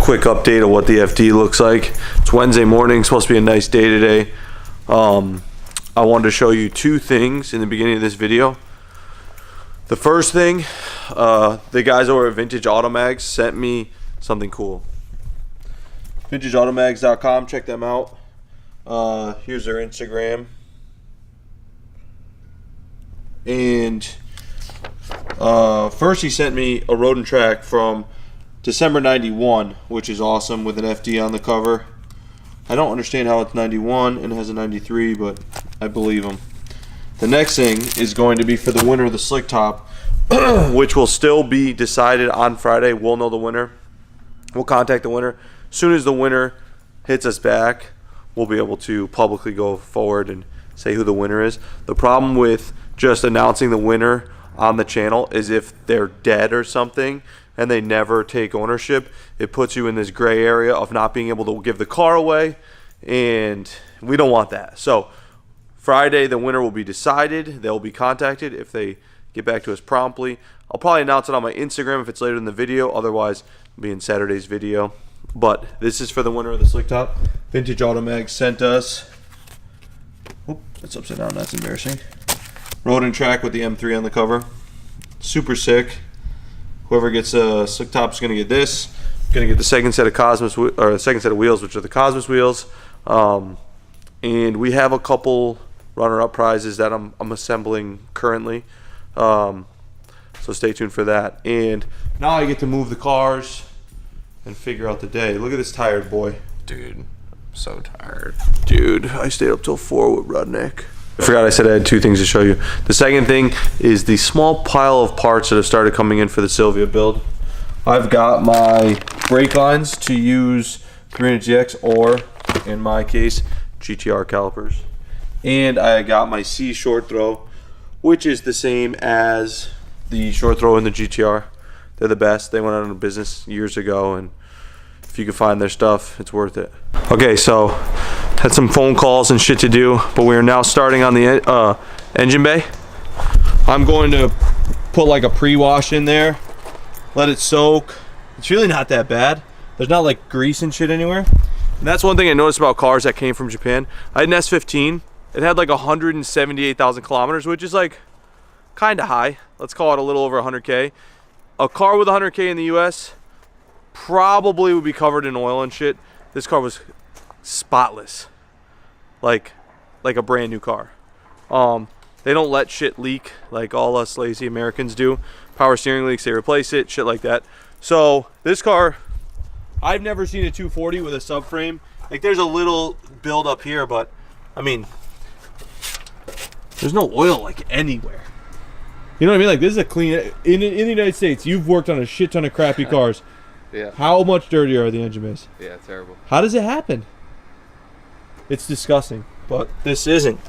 quick update of what the FD looks like. It's Wednesday morning, supposed to be a nice day today. I wanted to show you two things in the beginning of this video. The first thing, the guys over at Vintage Automags sent me something cool. VintageAutomags.com, check them out. Here's their Instagram. And first he sent me a Road and Track from December 91, which is awesome, with an FD on the cover. I don't understand how it's 91 and has a 93, but I believe him. The next thing is going to be for the winner of the slick top, which will still be decided on Friday. We'll know the winner. We'll contact the winner. As soon as the winner hits us back, we'll be able to publicly go forward and say who the winner is. The problem with just announcing the winner on the channel is if they're dead or something and they never take ownership, it puts you in this gray area of not being able to give the car away, and we don't want that. So Friday, the winner will be decided. They'll be contacted if they get back to us promptly. I'll probably announce it on my Instagram if it's later in the video. Otherwise, it'll be in Saturday's video. But this is for the winner of the slick top. Vintage Automag sent us. Oop, that's upside down. That's embarrassing. Road and Track with the M3 on the cover. Super sick. Whoever gets a slick top is going to get this. Going to get the second set of Cosmos, or the second set of wheels, which are the Cosmos wheels. And we have a couple runner-up prizes that I'm assembling currently. So stay tuned for that. And now I get to move the cars and figure out the day. Look at this tired boy. Dude, I'm so tired. Dude, I stayed up till 4 with Rudnick. I forgot I said I had two things to show you. The second thing is the small pile of parts that have started coming in for the Sylvia build. I've got my brake lines to use 300GX, or in my case, GTR calipers. And I got my C short throw, which is the same as the short throw in the GTR. They're the best. They went out of business years ago, and if you can find their stuff, it's worth it. Okay, so had some phone calls and shit to do, but we are now starting on the engine bay. I'm going to put like a pre-wash in there, let it soak. It's really not that bad. There's not like grease and shit anywhere. And that's one thing I noticed about cars that came from Japan. I had an S15. It had like 178,000 kilometers, which is like kind of high. Let's call it a little over 100K. A car with 100K in the US probably would be covered in oil and shit. This car was spotless, like a brand new car. They don't let shit leak like all us lazy Americans do. Power steering leaks, they replace it, shit like that. So this car, I've never seen a 240 with a subframe. Like, there's a little build up here, but I mean, there's no oil like anywhere. You know what I mean? Like, this is a clean, in the United States, you've worked on a shit ton of crappy cars. Yeah. How much dirtier are the engine bays? Yeah, terrible. How does it happen? It's disgusting, but this isn't.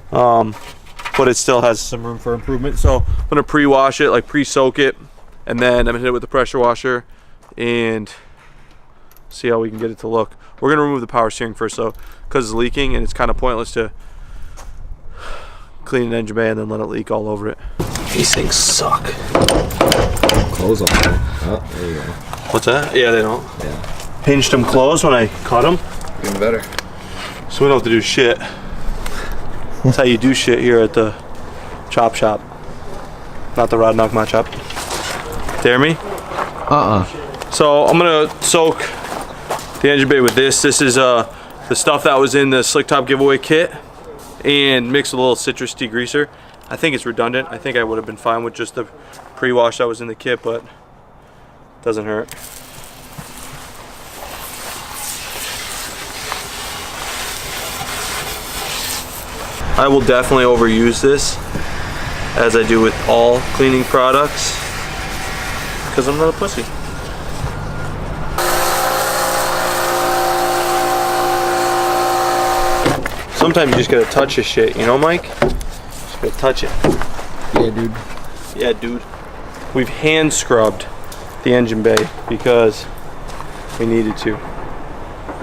But it still has some room for improvement. So I'm gonna pre-wash it, like pre-soak it, and then I'm gonna hit it with the pressure washer and see how we can get it to look. We're gonna remove the power steering first, though, because it's leaking, and it's kind of pointless to clean an engine bay and then let it leak all over it. These things suck. Close on them. Oh, there you go. What's that? Yeah, they don't. Yeah. Hinged them closed when I cut them. Even better. So we don't have to do shit. That's how you do shit here at the chop shop. Not the Rod Knock My Chop. Dare me? So I'm gonna soak the engine bay with this. This is the stuff that was in the slick top giveaway kit, and mix with a little citrus degreaser. I think it's redundant. I think I would have been fine with just the pre-wash that was in the kit, but it doesn't hurt. I will definitely overuse this, as I do with all cleaning products, because I'm not a pussy. Sometimes you just gotta touch your shit, you know, Mike? Just gotta touch it. Yeah, dude. Yeah, dude. We've hand scrubbed the engine bay because we needed to.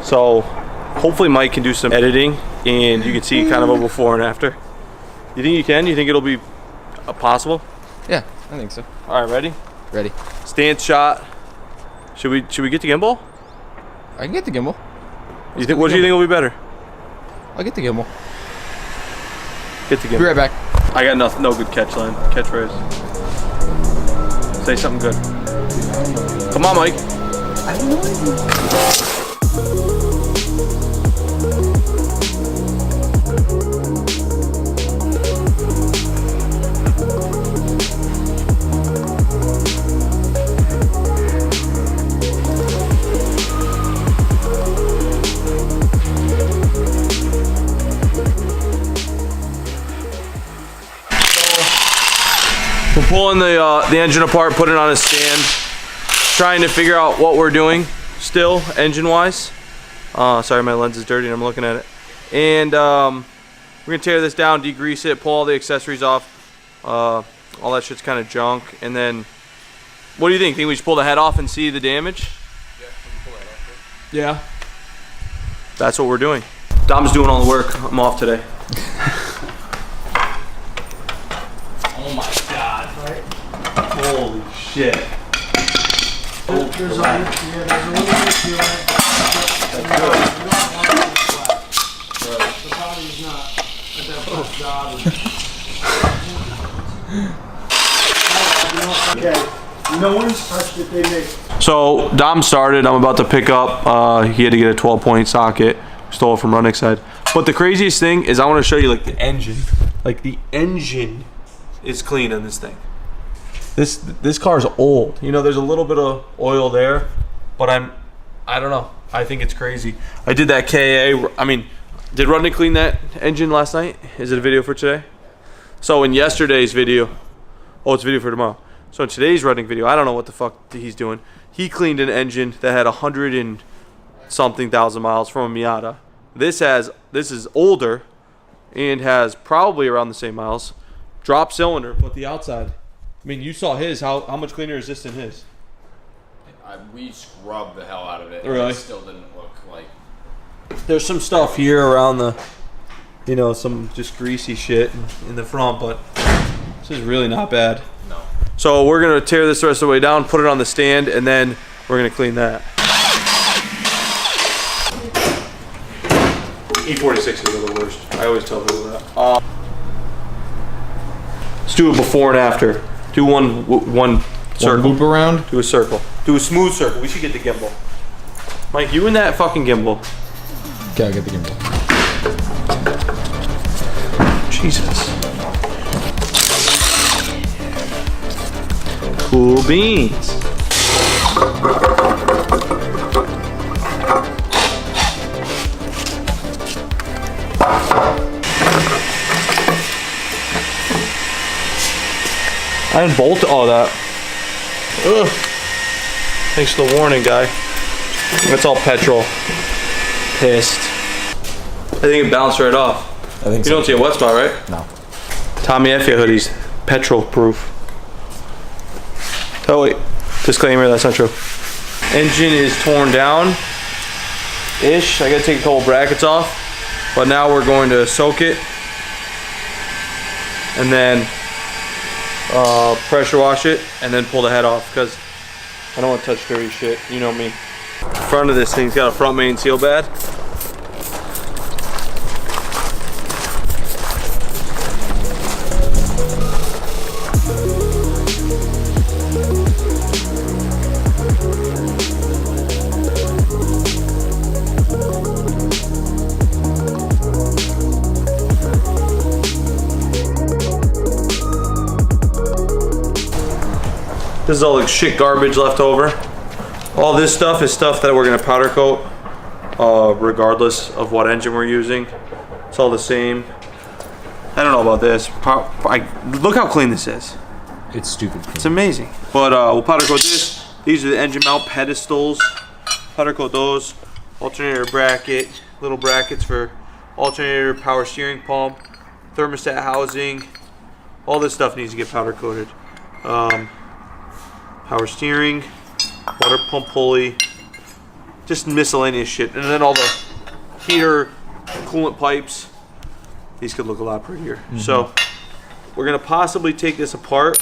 So hopefully Mike can do some editing and you can see kind of a before and after. You think you can? You think it'll be possible? Yeah, I think so. All right, ready? Ready. Stance shot. Should we get the gimbal? I can get the gimbal. You think? What do you think will be better? I'll get the gimbal. Get the gimbal. Be right back. I got nothing. No good catchphrase. Say something good. Come on, Mike. I have no idea. We're pulling the engine apart, putting it on a stand, trying to figure out what we're doing still, engine-wise. Sorry, my lens is dirty and I'm looking at it. And we're gonna tear this down, degrease it, pull all the accessories off. All that shit's kind of junk. And then, what do you think? Think we should pull the head off and see the damage? Yeah, we can pull that off. Yeah. That's what we're doing. Dom's doing all the work. I'm off today. Oh my God. Right? Holy shit. There's a little issue on it. That's good. We don't want it to flat. The body's not at that first job. Okay. No one's touched it, they make. So Dom started. I'm about to pick up. He had to get a 12-point socket. Stole it from Runnick's side. But the craziest thing is I want to show you like the engine. Like the engine is clean on this thing. This car is old. You know, there's a little bit of oil there, but I don't know. I think it's crazy. I did that KA. I mean, did Runnick clean that engine last night? Is it a video for today? So in yesterday's video, oh, it's a video for tomorrow. So in today's Runnick video, I don't know what the fuck he's doing. He cleaned an engine that had 100 and something thousand miles from a Miata. This is older and has probably around the same miles. Drop cylinder, but the outside. I mean, you saw his. How much cleaner is this than his? We scrubbed the hell out of it. Really? It still didn't look like. There's some stuff here around the, you know, some just greasy shit in the front, but this is really not bad. No. So we're gonna tear this the rest of the way down, put it on the stand, and then we're gonna clean that. E46s are the worst. I always tell people that. Let's do it before and after. Do one circle. Loop around? Do a circle. Do a smooth circle. We should get the gimbal. Mike, you and that fucking gimbal. Okay, I'll get the gimbal. Jesus. Cool beans. I didn't bolt all that. Ugh. Thanks for the warning, guy. That's all petrol. Pissed. I think it bounced right off. I think You don't see a wet spot, right? No. TommyFyeah hoodies, petrol proof. Oh wait, disclaimer, that's not true. Engine is torn down ish. I gotta take a couple brackets off, but now we're going to soak it and then pressure wash it and then pull the head off because I don't want to touch dirty shit. You know me. The front of this thing's got a front main seal pad. This is all like shit garbage left over. All this stuff is stuff that we're gonna powder coat, regardless of what engine we're using. It's all the same. I don't know about this. Look how clean this is. It's stupid. It's amazing. But we'll powder coat this. These are the engine mount pedestals. Powder coat those. Alternator bracket, little brackets for alternator, power steering pump, thermostat housing. All this stuff needs to get powder coated. Power steering, water pump pulley, just miscellaneous shit. And then all the heater, coolant pipes. These could look a lot prettier. So we're gonna possibly take this apart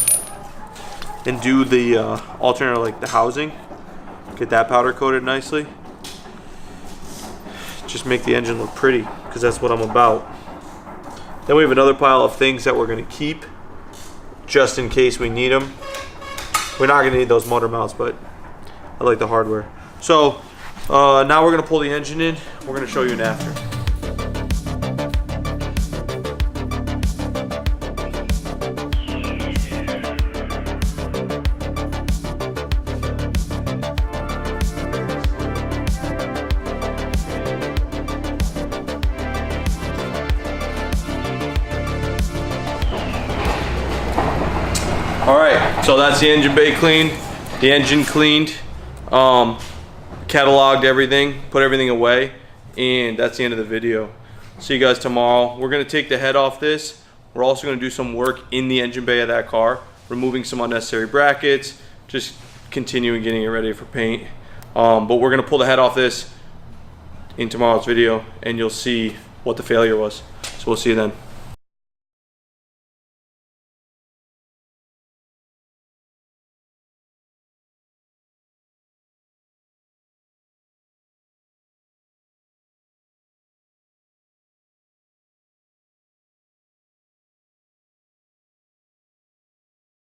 and do the alternator, like the housing. Get that powder coated nicely. Just make the engine look pretty, because that's what I'm about. Then we have another pile of things that we're going to keep just in case we need them. We're not going to need those motor mounts, but I like the hardware. So now we're going to pull the engine in. We're going to show you an after. All right, so that's the engine bay cleaned, the engine cleaned, cataloged everything, put everything away, and that's the end of the video. See you guys tomorrow. We're gonna take the head off this. We're also gonna do some work in the engine bay of that car, removing some unnecessary brackets, just continuing getting it ready for paint. But we're gonna pull the head off this in tomorrow's video, and you'll see what the failure was. So we'll see you then.